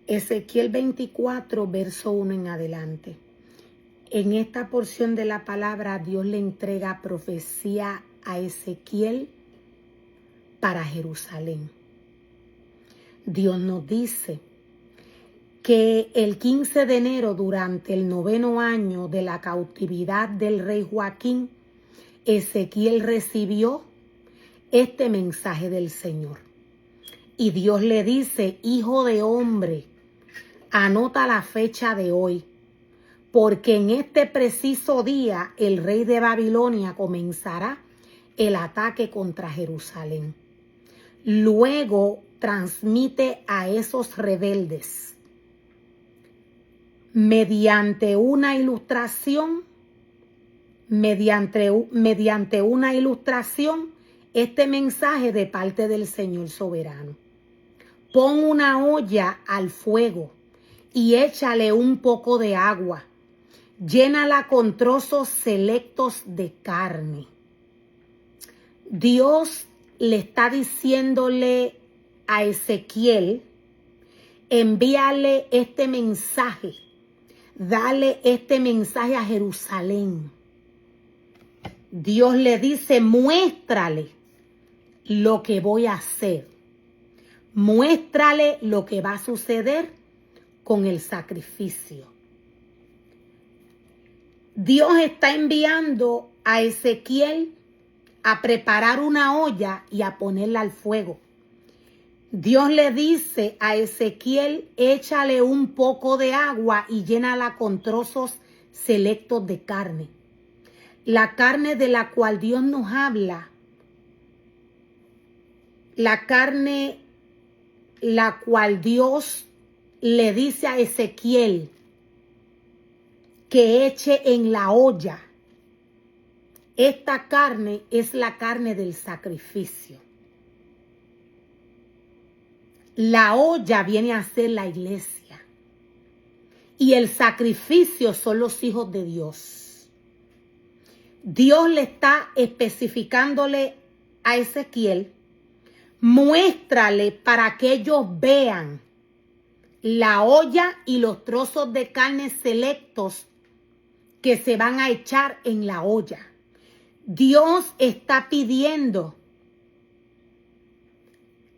Ezequiel 24, verso 1 en adelante. En esta porción de la palabra, Dios le entrega profecía a Ezequiel para Jerusalén. Dios nos dice que el 15 de enero, durante el 9º año de la cautividad del rey Joaquín, Ezequiel recibió este mensaje del Señor. Y Dios le dice: hijo de hombre, anota la fecha de hoy, porque en este preciso día el rey de Babilonia comenzará el ataque contra Jerusalén. Luego transmite a esos rebeldes, mediante una ilustración, este mensaje de parte del Señor soberano. Pon una olla al fuego y échale un poco de agua. Llénala con trozos selectos de carne. Dios le está diciéndole a Ezequiel: envíale este mensaje, dale este mensaje a Jerusalén. Dios le dice: muéstrale lo que voy a hacer. Muéstrale lo que va a suceder con el sacrificio. Dios está enviando a Ezequiel a preparar una olla y a ponerla al fuego. Dios le dice a Ezequiel: échale un poco de agua y llénala con trozos selectos de carne. La carne de la cual Dios nos habla, la carne la cual Dios le dice a Ezequiel que eche en la olla. Esta carne es la carne del sacrificio. La olla viene a ser la iglesia y el sacrificio son los hijos de Dios. Dios le está especificándole a Ezequiel: muéstrale para que ellos vean la olla y los trozos de carne selectos que se van a echar en la olla. Dios está pidiendo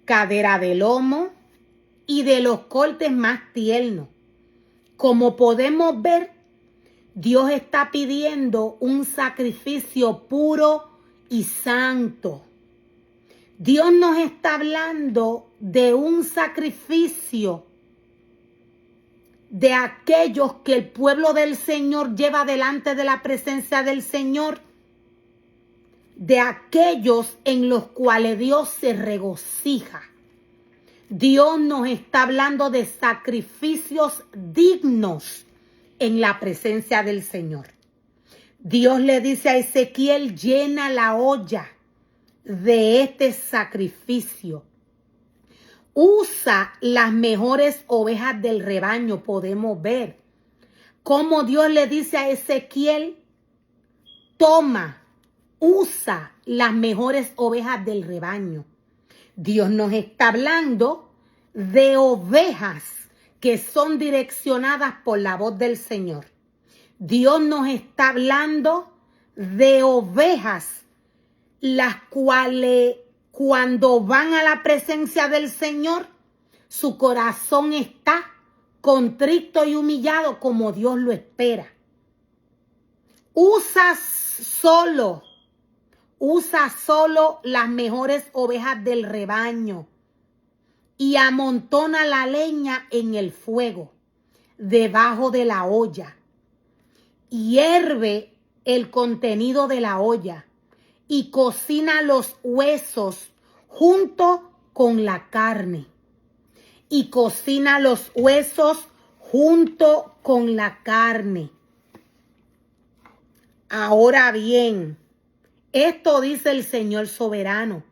cadera de lomo y de los cortes más tiernos. Como podemos ver, Dios está pidiendo un sacrificio puro y santo. Dios nos está hablando de un sacrificio de aquellos que el pueblo del Señor lleva delante de la presencia del Señor, de aquellos en los cuales Dios se regocija. Dios nos está hablando de sacrificios dignos en la presencia del Señor. Dios le dice a Ezequiel: llena la olla de este sacrificio. Usa las mejores ovejas del rebaño. Podemos ver cómo Dios le dice a Ezequiel: toma, usa las mejores ovejas del rebaño. Dios nos está hablando de ovejas que son direccionadas por la voz del Señor. Dios nos está hablando de ovejas las cuales, cuando van a la presencia del Señor, su corazón está contrito y humillado como Dios lo espera. Usa solo las mejores ovejas del rebaño y amontona la leña en el fuego debajo de la olla. Hierve el contenido de la olla y cocina los huesos junto con la carne. Y cocina los huesos junto con la carne. Ahora bien, esto dice el Señor soberano: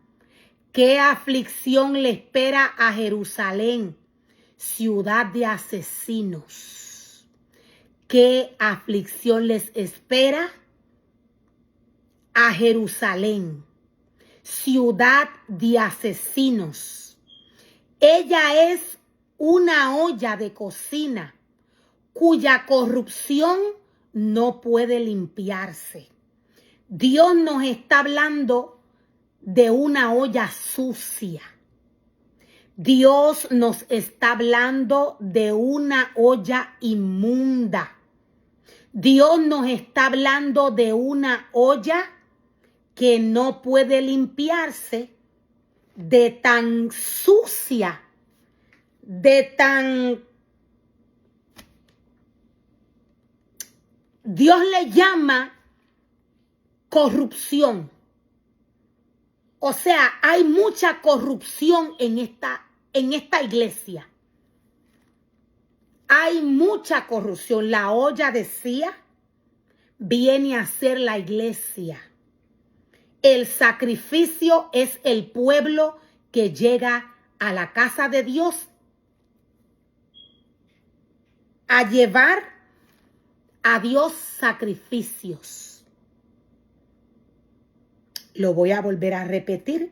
¿qué aflicción le espera a Jerusalén, ciudad de asesinos? ¿Qué aflicción les espera a Jerusalén, ciudad de asesinos? Ella es una olla de cocina cuya corrupción no puede limpiarse. Dios nos está hablando de una olla sucia. Dios nos está hablando de una olla inmunda. Dios nos está hablando de una olla que no puede limpiarse, de tan sucia, de tan... Dios le llama corrupción. O sea, hay mucha corrupción en esta iglesia. Hay mucha corrupción. La olla, decía, viene a ser la iglesia. El sacrificio es el pueblo que llega a la casa de Dios a llevar a Dios sacrificios. Lo voy a volver a repetir.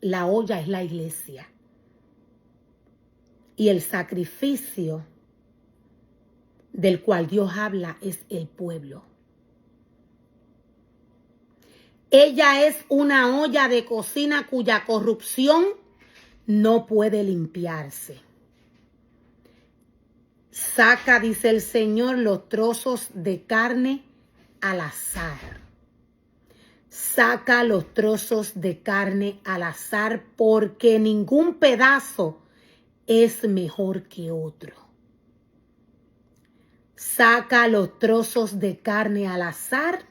La olla es la iglesia. Y el sacrificio del cual Dios habla es el pueblo. Ella es una olla de cocina cuya corrupción no puede limpiarse. Saca, dice el Señor, los trozos de carne al azar. Saca los trozos de carne al azar, porque ningún pedazo es mejor que otro. Saca los trozos de carne al azar,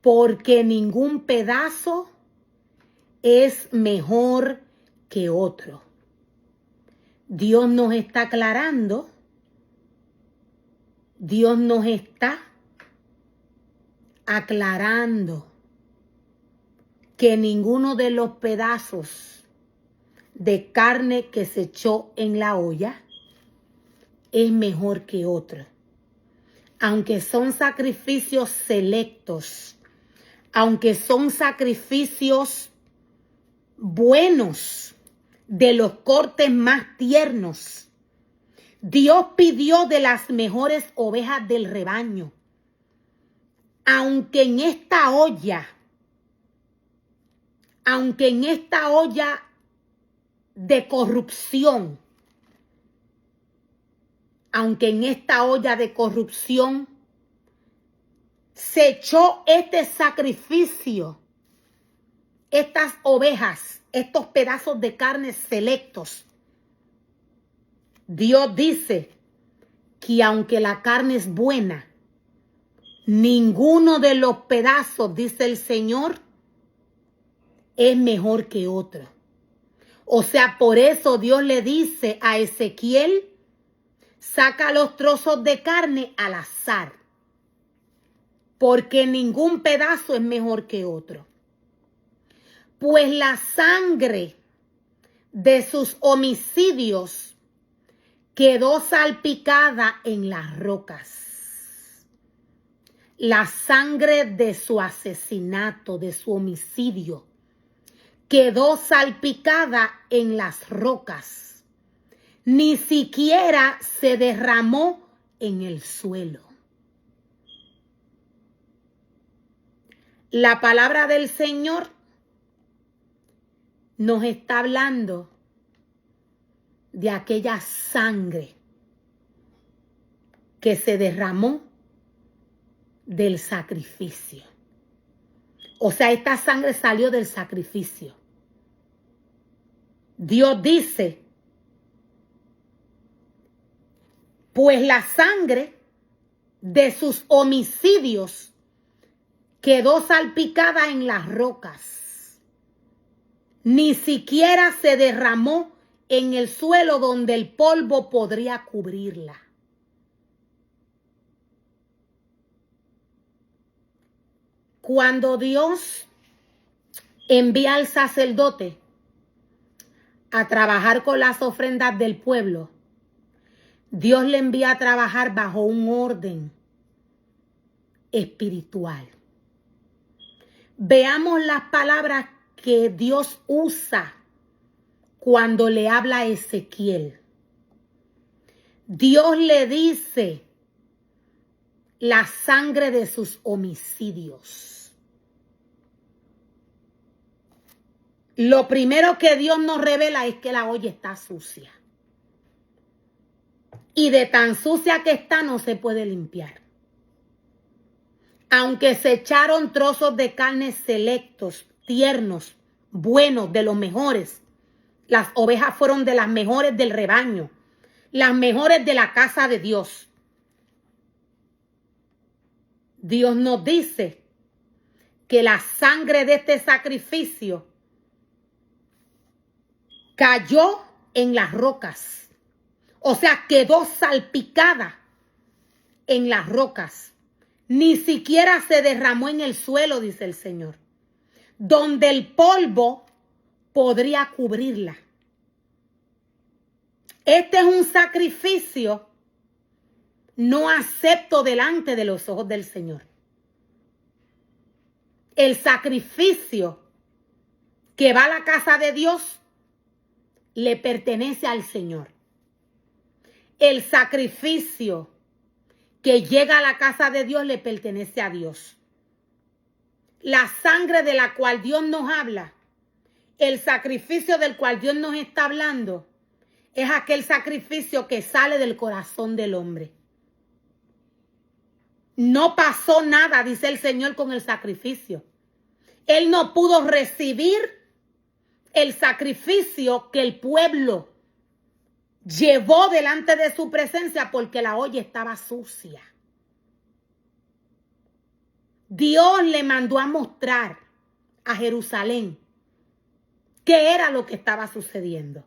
porque ningún pedazo es mejor que otro. Dios nos está aclarando, Dios nos está aclarando que ninguno de los pedazos de carne que se echó en la olla es mejor que otro. Aunque son sacrificios selectos, aunque son sacrificios buenos, de los cortes más tiernos, Dios pidió de las mejores ovejas del rebaño. Aunque en esta olla de corrupción, se echó este sacrificio, estas ovejas, estos pedazos de carne selectos, Dios dice que aunque la carne es buena, ninguno de los pedazos, dice el Señor, es mejor que otro. O sea, por eso Dios le dice a Ezequiel, saca los trozos de carne al azar, porque ningún pedazo es mejor que otro. Pues la sangre de sus homicidios quedó salpicada en las rocas. La sangre de su asesinato, de su homicidio, quedó salpicada en las rocas. Ni siquiera se derramó en el suelo. La palabra del Señor nos está hablando de aquella sangre que se derramó del sacrificio. O sea, esta sangre salió del sacrificio. Dios dice, pues la sangre de sus homicidios quedó salpicada en las rocas. Ni siquiera se derramó en el suelo donde el polvo podría cubrirla. Cuando Dios envía al sacerdote a trabajar con las ofrendas del pueblo, Dios le envía a trabajar bajo un orden espiritual. Veamos las palabras que Dios usa cuando le habla a Ezequiel, Dios le dice la sangre de sus homicidios. Lo primero que Dios nos revela es que la olla está sucia. Y de tan sucia que está no se puede limpiar. Aunque se echaron trozos de carne selectos, tiernos, buenos, de los mejores. Las ovejas fueron de las mejores del rebaño, las mejores de la casa de Dios. Dios nos dice que la sangre de este sacrificio cayó en las rocas. O sea, quedó salpicada en las rocas. Ni siquiera se derramó en el suelo, dice el Señor, donde el polvo podría cubrirla. Este es un sacrificio no acepto delante de los ojos del Señor. El sacrificio que va a la casa de Dios le pertenece al Señor. El sacrificio que llega a la casa de Dios le pertenece a Dios. La sangre de la cual Dios nos habla, el sacrificio del cual Dios nos está hablando, es aquel sacrificio que sale del corazón del hombre. No pasó nada, dice el Señor, con el sacrificio. Él no pudo recibir el sacrificio que el pueblo llevó delante de su presencia porque la olla estaba sucia. Dios le mandó a mostrar a Jerusalén qué era lo que estaba sucediendo.